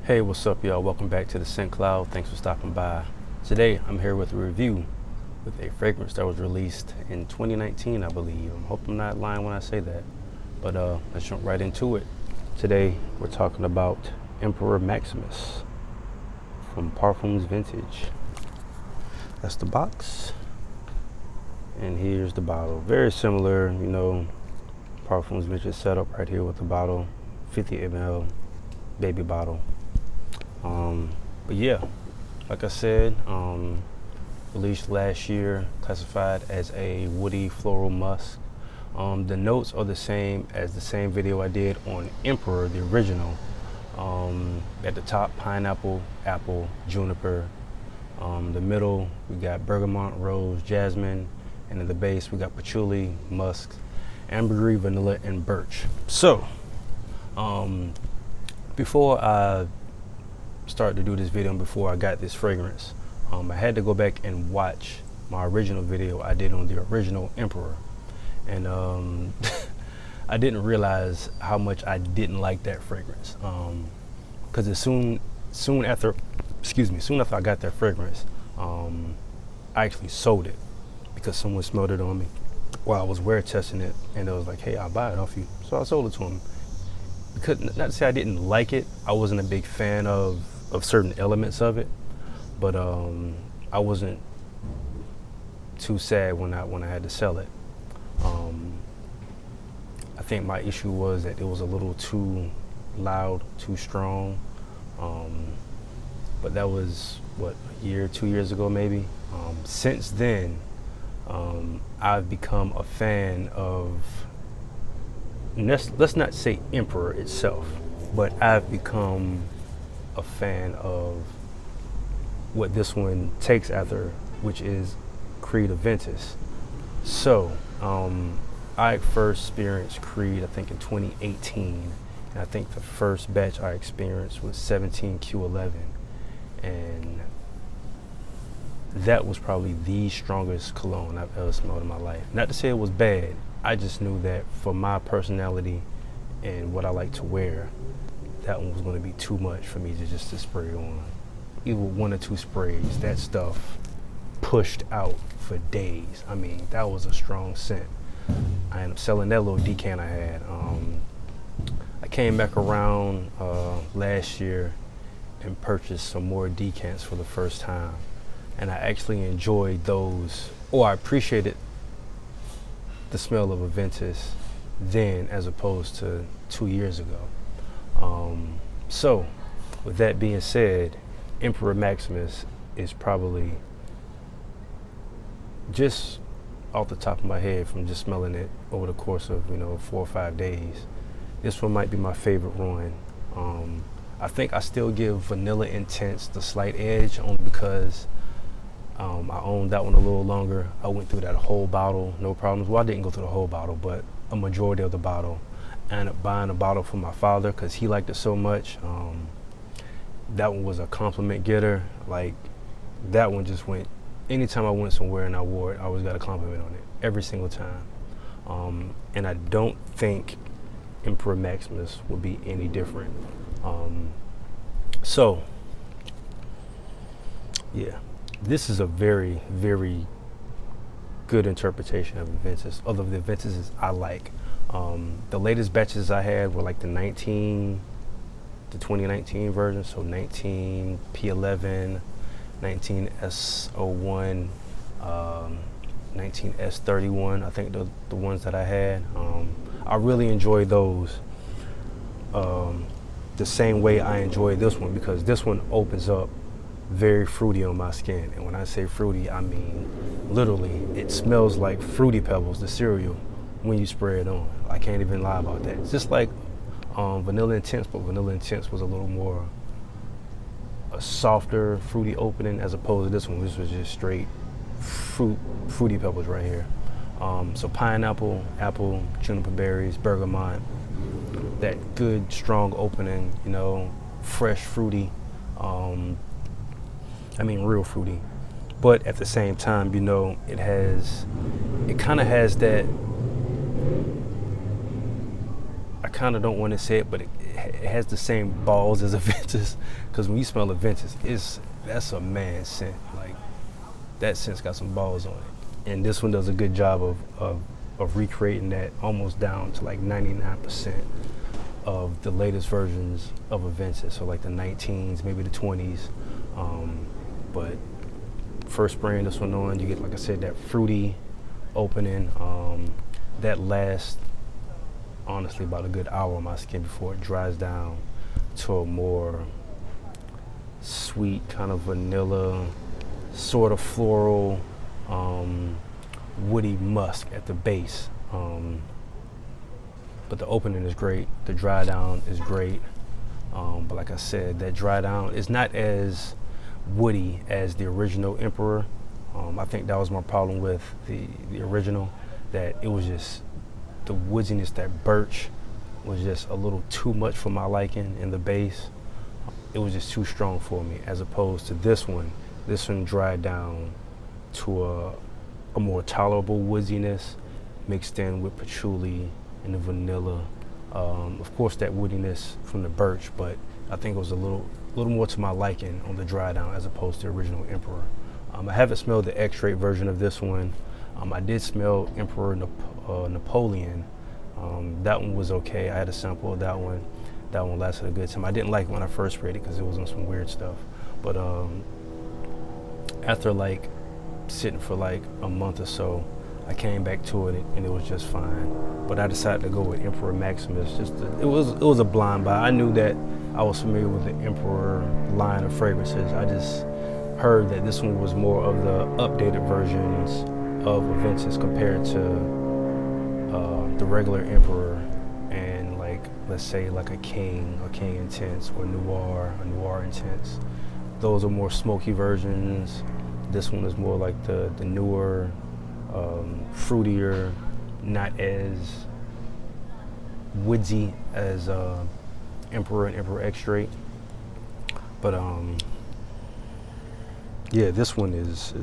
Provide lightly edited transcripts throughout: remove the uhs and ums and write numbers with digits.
Hey, what's up, y'all? Welcome back to the Scent Cloud. Thanks for stopping by. Today, I'm here with a review with a fragrance that was released in 2019, I believe. I hope I'm not lying when I say that. But let's jump right into it. Today, we're talking about Emperor Maximus from Parfums Vintage. That's the box. And here's the bottle. Very similar, Parfums Vintage setup right here with the bottle. 50 ml baby bottle. But yeah, like I said, released last year, classified as a woody floral musk. The notes are the same as the same video I did on Emperor, the original. At the top, pineapple, apple, juniper. The middle, we got bergamot, rose, jasmine. And in the base, we got patchouli, musk, ambergris, vanilla, and birch. So, before I started to do this video and before I got this fragrance, I had to go back and watch my original video I did on the original Emperor. And I didn't realize how much I didn't like that fragrance. Because soon after I got that fragrance, I actually sold it because someone smelled it on me while I was wear testing it, and it was like, hey, I'll buy it off you. So I sold it to him. Because, not to say I didn't like it, I wasn't a big fan of certain elements of it, but I wasn't too sad when I had to sell it. I think my issue was that it was a little too loud, too strong, but that was what, a year, 2 years ago maybe. Since then, I've become a fan of, let's not say Emperor itself, but I've become a fan of what this one takes after, which is Creed Aventus. So I first experienced Creed, I think, in 2018, and I think the first batch I experienced was 17Q11, and that was probably the strongest cologne I've ever smelled in my life. Not to say it was bad, I just knew that for my personality and what I like to wear, that one was going to be too much for me to spray on. Even one or two sprays, that stuff pushed out for days. I mean, that was a strong scent. I ended up selling that little decant I had. I came back around last year and purchased some more decants for the first time. And I actually enjoyed those, or I appreciated the smell of Aventus then as opposed to 2 years ago. So with that being said, Emperor Maximus is probably, just off the top of my head from just smelling it over the course of 4 or 5 days, this one might be my favorite one. I think I still give Vanilla Intense the slight edge, only because I owned that one a little longer. I went through that whole bottle, no problems. Well, I didn't go through the whole bottle, but a majority of the bottle. I ended up buying a bottle for my father because he liked it so much. That one was a compliment getter. Like, that one just went, anytime I went somewhere and I wore it, I always got a compliment on it, every single time. And I don't think Emperor Maximus would be any different. So, yeah. This is a very, very good interpretation of Aventus, of the Aventuses I like. The latest batches I had were like the 2019 version, so 19 P11, 19 S01, 19 S31. I think the ones that I had. I really enjoy those the same way I enjoy this one, because this one opens up very fruity on my skin. And when I say fruity, I mean literally it smells like Fruity Pebbles, the cereal, when you spray it on. I can't even lie about that. It's just like Vanilla Intense, but Vanilla Intense was a little more a softer fruity opening, as opposed to this one. This was just straight Fruity Pebbles right here. So pineapple, apple, juniper berries, bergamot, that good strong opening, fresh fruity. I mean, real fruity, but at the same time, it kind of has that, I kind of don't want to say it, but it has the same balls as a Ventus, because when you smell a Ventus, that's a man scent. Like, that scent's got some balls on it. And this one does a good job of recreating that, almost down to like 99% of the latest versions of a Ventus. So like the 19s, maybe the 20s. But first spraying this one on, you get, like I said, that fruity opening. That lasts, honestly, about a good hour on my skin before it dries down to a more sweet kind of vanilla, sort of floral, woody musk at the base. But the opening is great. The dry down is great. But like I said, that dry down is not as woody as the original Emperor. I think that was my problem with the original, that it was just, the woodiness, that birch was just a little too much for my liking in the base. It was just too strong for me, as opposed to this one. This one dried down to a more tolerable woodiness, mixed in with patchouli and the vanilla. Of course, that woodiness from the birch, but I think it was a little more to my liking on the dry down as opposed to the original Emperor. I haven't smelled the X-ray version of this one. I did smell Emperor Napoleon. That one was okay. I had a sample of that one. That one lasted a good time. I didn't like it when I first sprayed it because it was on some weird stuff. But after like sitting for like a month or so, I came back to it and it was just fine. But I decided to go with Emperor Maximus. It was a blind buy. I knew that I was familiar with the Emperor line of fragrances. I just heard that this one was more of the updated versions of Ventus compared to the regular Emperor, and like, let's say like a King Intense, or a Noir Intense. Those are more smoky versions. This one is more like the newer, fruitier, not as woodsy as Emperor and Emperor X-Straight. But yeah, this one is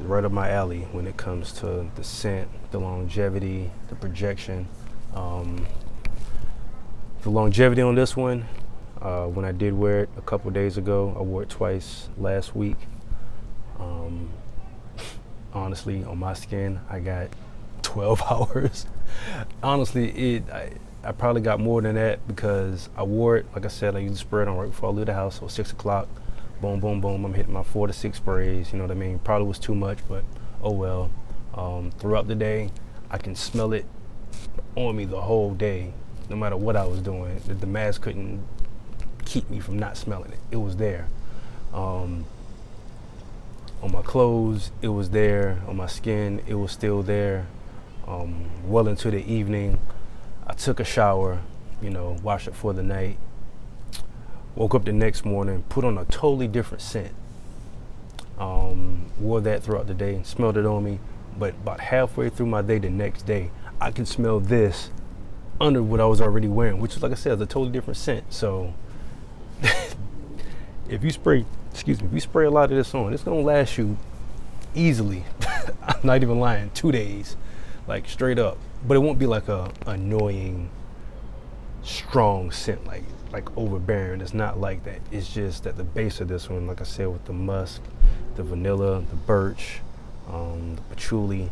right up my alley when it comes to the scent, the longevity, the projection. The longevity on this one, when I did wear it a couple days ago, I wore it twice last week. Honestly, on my skin, I got 12 hours. Honestly, I probably got more than that because I wore it, like I said, I used to spray it on right before I leave the house. So 6 o'clock, boom, boom, boom, I'm hitting my 4 to 6 sprays, you know what I mean? Probably was too much, but oh well. Throughout the day, I can smell it on me the whole day, no matter what I was doing. The mask couldn't keep me from not smelling it. It was there. On my clothes, it was there. On my skin, it was still there. Well into the evening, I took a shower, washed it for the night. Woke up the next morning, put on a totally different scent. Wore that throughout the day, smelled it on me. But about halfway through my day the next day, I could smell this under what I was already wearing, which is, like I said, is a totally different scent. So if you spray a lot of this on, it's gonna last you easily, I'm not even lying, 2 days, like straight up. But it won't be like a annoying, strong scent, like overbearing. It's not like that. It's just that the base of this one, like I said, with the musk, the vanilla, the birch, the patchouli,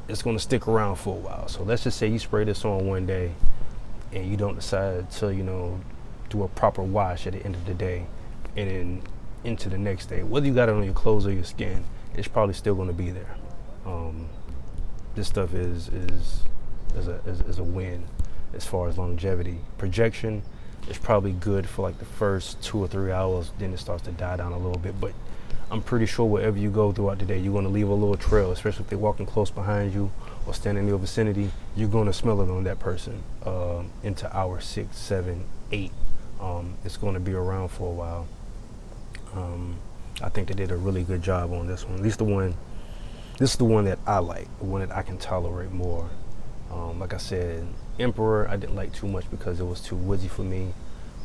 it's gonna stick around for a while. So let's just say you spray this on one day and you don't decide to, do a proper wash at the end of the day, and then into the next day, whether you got it on your clothes or your skin, it's probably still gonna be there. This stuff is a win as far as longevity. Projection is probably good for like the first 2 or 3 hours, then it starts to die down a little bit. But I'm pretty sure wherever you go throughout the day, you're gonna leave a little trail, especially if they're walking close behind you or standing in your vicinity. You're gonna smell it on that person into hour 6, 7, 8. It's gonna be around for a while. I think they did a really good job on this one. At least this is the one that I like, the one that I can tolerate more. Like I said, Emperor, I didn't like too much because it was too woodsy for me.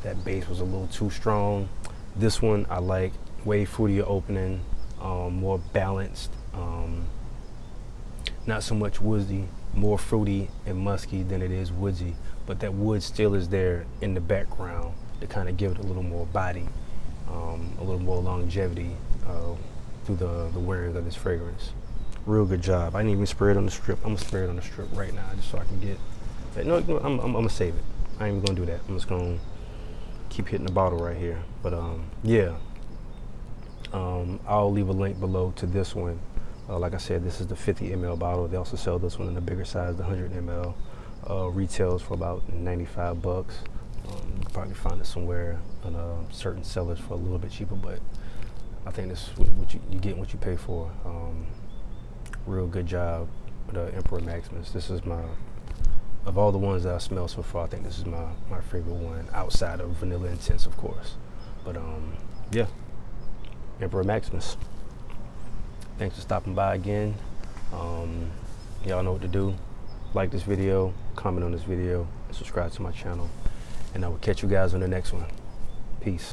That base was a little too strong. This one I like, way fruitier opening, more balanced. not so much woodsy, more fruity and musky than it is woodsy, but that wood still is there in the background to kind of give it a little more body, a little more longevity through the wearing of this fragrance. Real good job. I didn't even spray it on the strip. I'm gonna spray it on the strip right now just so I can get. No, I'm gonna save it. I ain't even gonna do that. I'm just gonna keep hitting the bottle right here. But yeah, I'll leave a link below to this one. Like I said, this is the 50 ml bottle. They also sell this one in the bigger size, the 100 ml. Retails for about 95 bucks. You can probably find it somewhere on certain sellers for a little bit cheaper, but I think this is what you get what you pay for. Real good job with Emperor Maximus. This is of all the ones that I smelled so far, I think this is my favorite one, outside of Vanilla Intense, of course. But yeah, Emperor Maximus. Thanks for stopping by again. Y'all know what to do. Like this video, comment on this video, and subscribe to my channel. And I will catch you guys on the next one. Peace.